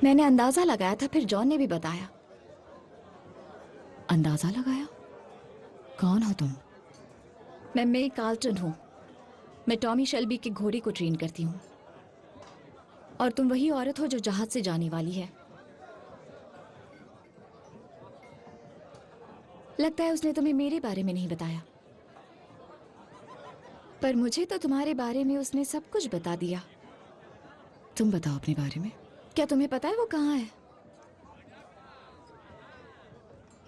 मैंने अंदाजा लगाया था, फिर जॉन ने भी बताया। अंदाजा लगाया? कौन हो तुम? मैं मे कार्ल्टन हूं। मैं टॉमी शेल्बी के घोड़े को ट्रेन करती हूँ। और तुम वही औरत हो जो जहाज से जाने वाली है। लगता है उसने तुम्हें मेरे बारे में नहीं बताया, पर मुझे तो तुम्हारे बारे में उसने सब कुछ बता दिया। तुम बताओ अपने बारे में। क्या तुम्हें पता है वो कहाँ है?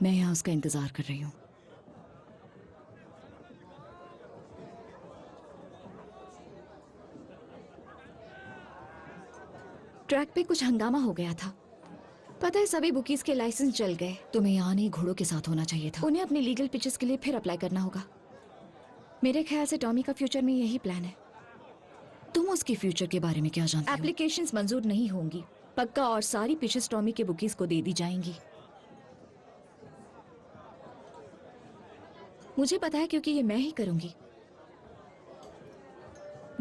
मैं यहाँ उसका इंतजार कर रही हूँ। ट्रैक पे कुछ हंगामा हो गया था। पता है सभी बुकीज के लाइसेंस जल गए। तुम्हें यहाँ नहीं, घोड़ों के साथ होना चाहिए था। उन्हें अपने लीगल पिचेस के लिए फिर अप्लाई करना होगा। मेरे ख्याल से टॉमी का फ्यूचर में यही प्लान है। तुम उसके फ्यूचर के बारे में क्या जानते हो? एप्लीकेशंस मंजूर नहीं होंगी पक्का, और सारी पिचेस टॉमी के बुकीज को दे दी जाएंगी। मुझे पता है क्योंकि ये मैं ही करूंगी।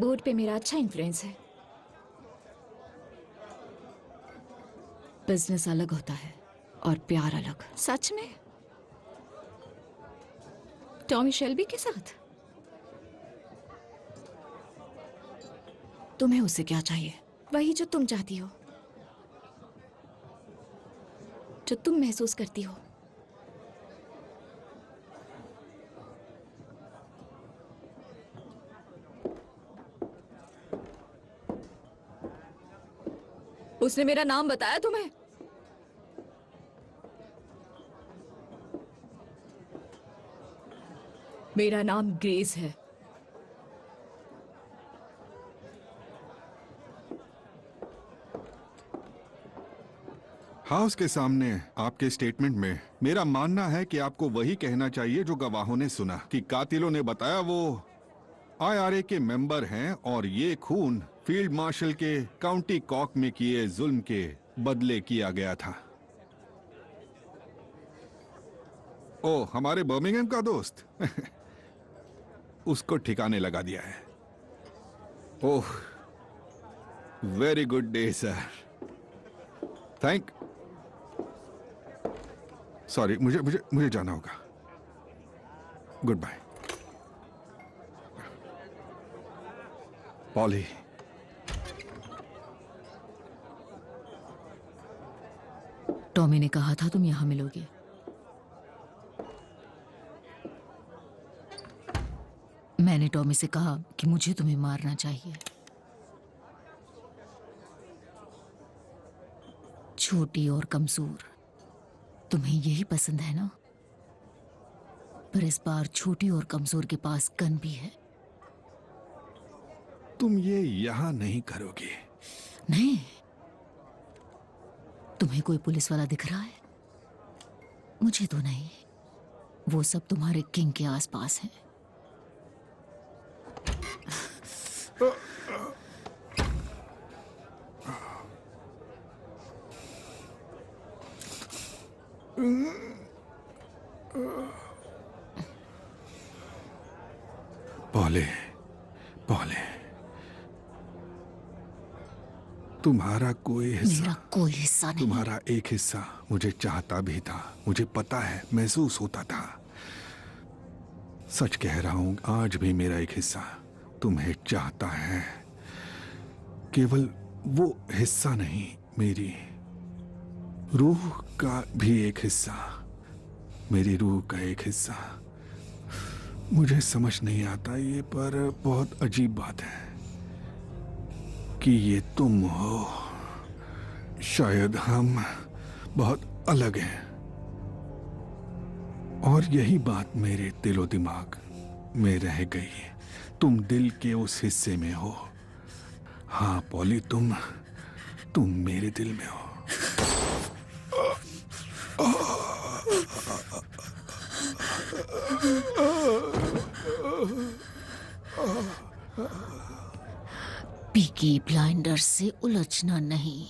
बोर्ड पे मेरा अच्छा इन्फ्लुएंस है। बिजनेस अलग होता है और प्यार अलग। सच में? टॉमी शेल्बी के साथ? तुम्हें उससे क्या चाहिए? वही जो तुम चाहती हो, जो तुम महसूस करती हो। उसने मेरा नाम बताया तुम्हें? मेरा नाम ग्रेस है। हाउस के सामने आपके स्टेटमेंट में मेरा मानना है कि आपको वही कहना चाहिए जो गवाहों ने सुना कि कातिलों ने बताया वो IRA के मेंबर हैं और ये खून फील्ड मार्शल के काउंटी कॉक में किए जुल्म के बदले किया गया था। ओ, हमारे बर्मिंघम का दोस्त उसको ठिकाने लगा दिया है। Oh, very good day sir. Thank sorry, मुझे मुझे मुझे जाना होगा। Good bye. पॉली, टॉमी ने कहा था तुम यहां मिलोगे। मैंने टॉमी से कहा कि मुझे तुम्हें मारना चाहिए। छोटी और कमजोर, तुम्हें यही पसंद है ना? पर इस बार छोटी और कमजोर के पास गन भी है। तुम ये यहां नहीं करोगे। नहीं? तुम्हें कोई पुलिस वाला दिख रहा है? मुझे तो नहीं। वो सब तुम्हारे किंग के आसपास हैं। पॉले, पॉले, तुम्हारा कोई हिस्सा, मेरा कोई हिस्सा नहीं। तुम्हारा एक हिस्सा मुझे चाहता भी था। मुझे पता है, महसूस होता था। सच कह रहा हूं, आज भी मेरा एक हिस्सा तुम्हें चाहता है। केवल वो हिस्सा नहीं, मेरी रूह का भी एक हिस्सा, मेरी रूह का एक हिस्सा। मुझे समझ नहीं आता ये, पर बहुत अजीब बात है कि ये तुम हो। शायद हम बहुत अलग हैं, और यही बात मेरे दिलो दिमाग में रह गई है। तुम दिल के उस हिस्से में हो। हाँ पॉली, तुम मेरे दिल में हो। पीकी ब्लाइंडर्स से उलझना नहीं।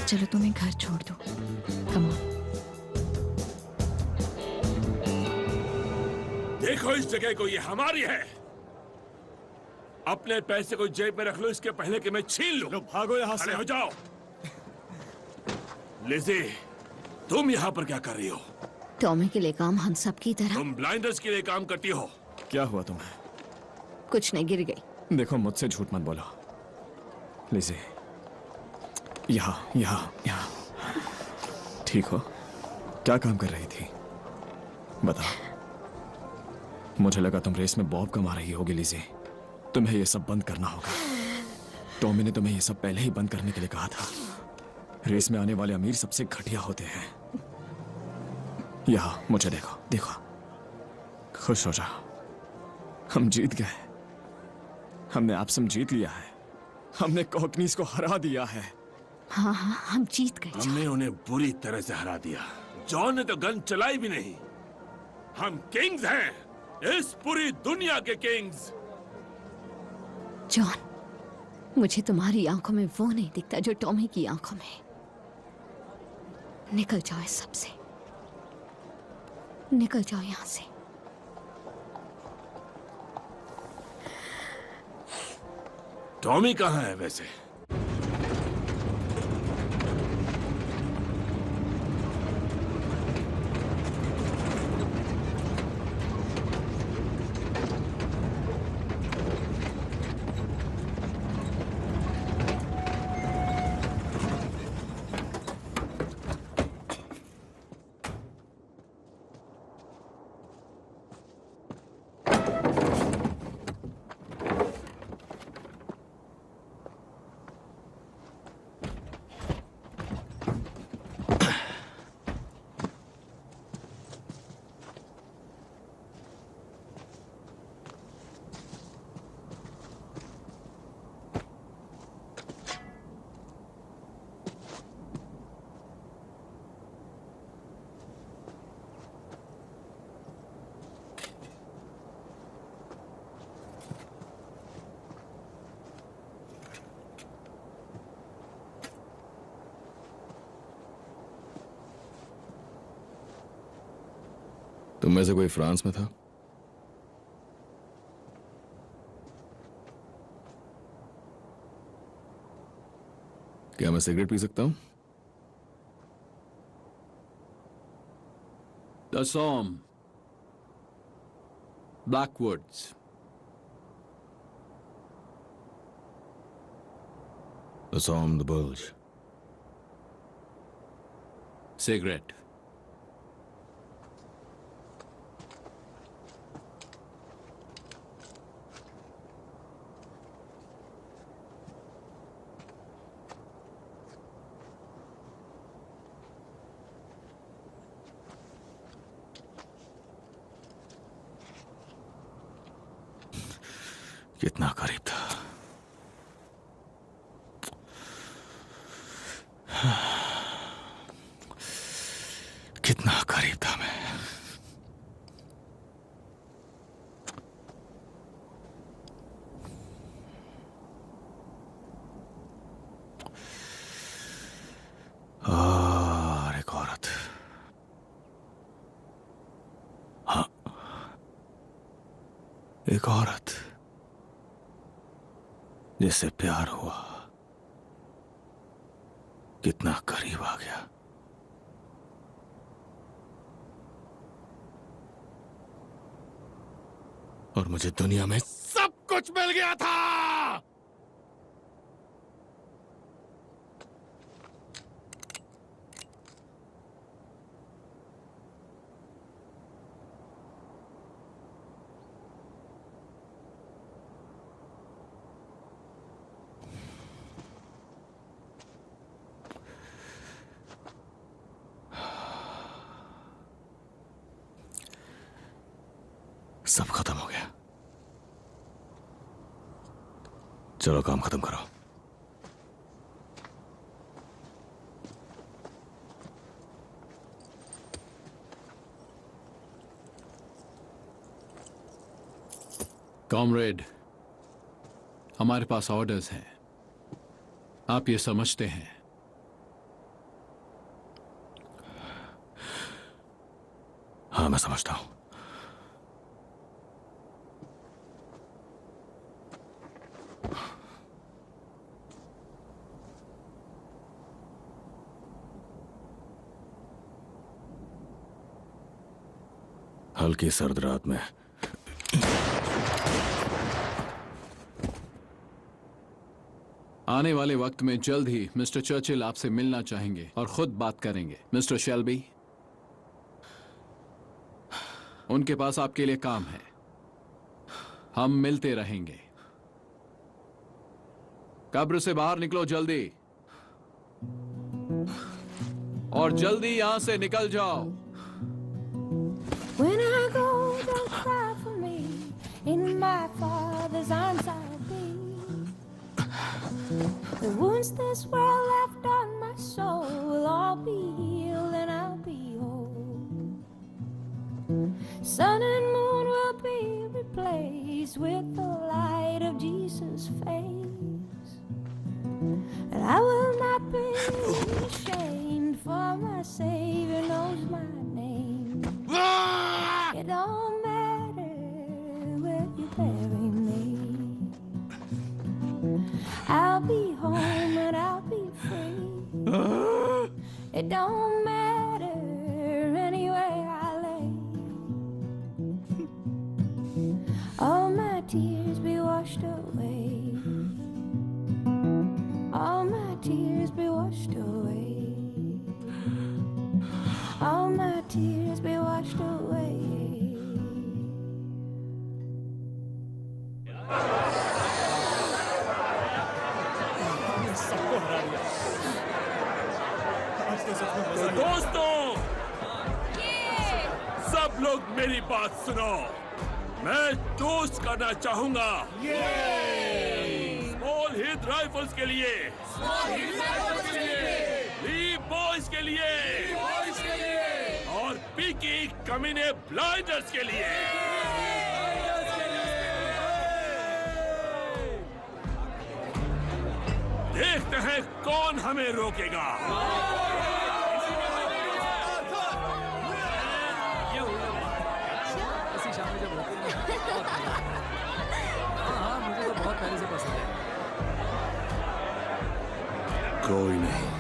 चलो तुम्हें घर छोड़ दो। Come on. देखो इस जगह को, ये हमारी है। अपने पैसे को जेब में रख लो, इसके पहले कि मैं छीन लूं। भागो यहाँ से। अरे हो जाओ। लिज़ी, तुम यहाँ पर क्या कर रही हो? टॉमी के लिए काम, हम सब की तरह। तुम ब्लाइंडर्स के लिए काम करती हो। क्या हुआ तुम्हें? कुछ नहीं, गिर गई। देखो मुझसे झूठ मत बोलो। लिज़ी, यहाँ यहाँ यहाँ ठीक हो? क्या काम कर रही थी बताओ। मुझे लगा तुम रेस में बॉब कमा रही होगी। लिज़ी, तुम्हें ये सब बंद करना होगा। टॉमी ने तुम्हें ये सब पहले ही बंद करने के लिए कहा था। रेस में आने वाले अमीर सबसे घटिया होते हैं। यहाँ मुझे देखो, देखो, खुश हो जाओ। हम जीत गए। हमने एप्सम जीत लिया है। हमने कॉकनीज को हरा दिया है। हाँ हाँ, हम जीत गए। हमने उन्हें बुरी तरह से हरा दिया। जॉन ने तो गन चलाई भी नहीं। हम किंग्स हैं, इस पूरी दुनिया के किंग्स। जॉन, मुझे तुम्हारी आंखों में वो नहीं दिखता जो टॉमी की आंखों में। निकल जाओ इस सब से, निकल जाओ यहां से। टॉमी कहाँ है वैसे? तुम में से कोई फ्रांस में था? क्या मैं सिगरेट पी सकता हूं? The Somme, Blackwoods. The Somme, the Bulge. Cigarette. कितना करीब था। कितना करीब था मैं। और एक औरत। हाँ, एक औरत जिससे प्यार हुआ। कितना करीब आ गया। और मुझे दुनिया में सब कुछ मिल गया था। सब खत्म हो गया। चलो काम खत्म करो। कॉमरेड, हमारे पास ऑर्डर्स हैं, आप ये समझते हैं। हाँ, मैं समझता हूं। हल्की सर्द रात में आने वाले वक्त में जल्द ही मिस्टर चर्चिल आपसे मिलना चाहेंगे और खुद बात करेंगे। मिस्टर शेल्बी, उनके पास आपके लिए काम है। हम मिलते रहेंगे। कब्र से बाहर निकलो जल्दी, और जल्दी यहां से निकल जाओ। When I go, don't cry for me. In my Father's arms I'll be. The wounds this world left on I'll be healed and I'll be whole. Sun and moon will be replaced with the light of Jesus' face. And I will not be ashamed, for my Savior knows my name. It don't matter where you bury me. I'll be home and I'll be free. It don't matter anywhere I lay. All my tears be washed away. All my tears be washed away. All my tears be washed away. सबको हरा दिया। आज तो सच में मजा तो आया। दोस्तों, सब लोग मेरी बात सुनो। मैं टोस्ट करना चाहूंगा स्मॉल हिट राइफल्स के लिए, ली बॉयज के लिए और पीकी कमीने ब्लाइंडर्स के लिए। देखते हैं कौन हमें रोकेगा। ऐसी शाम में जब होती है बहुत मजा आता है। हाँ, मुझे तो बहुत पहले से पसंद है। कोई नहीं।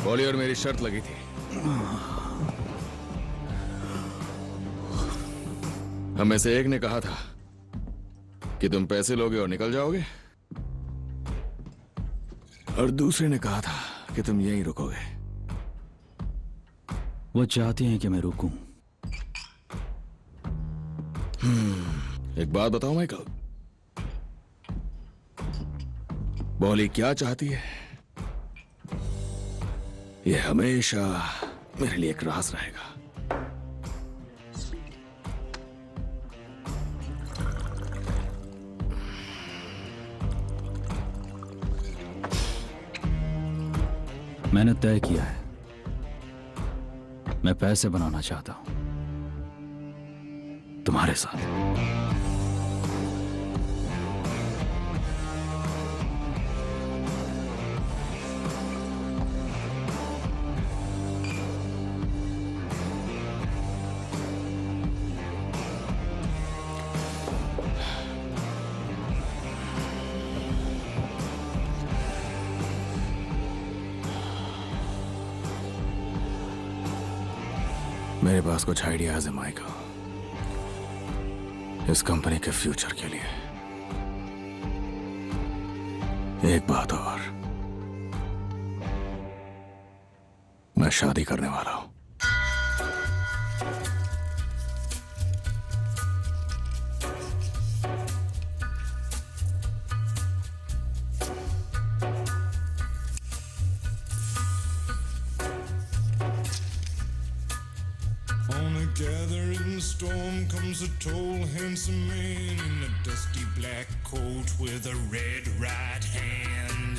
बोली और मेरी शर्त लगी थी। हम में से एक ने कहा था कि तुम पैसे लोगे और निकल जाओगे, और दूसरे ने कहा था कि तुम यहीं रुकोगे। वो चाहती हैं कि मैं रुकूं। एक बात बताओ माइकल, बॉली क्या चाहती है ये हमेशा मेरे लिए एक राज रहेगा। मैंने तय किया है, मैं पैसे बनाना चाहता हूं तुम्हारे साथ। मेरे पास कुछ आइडियाज है माइकल, इस कंपनी के फ्यूचर के लिए। एक बात और, मैं शादी करने वाला हूं। Gathering storm comes a tall, handsome man in a dusty black coat with a red right hand.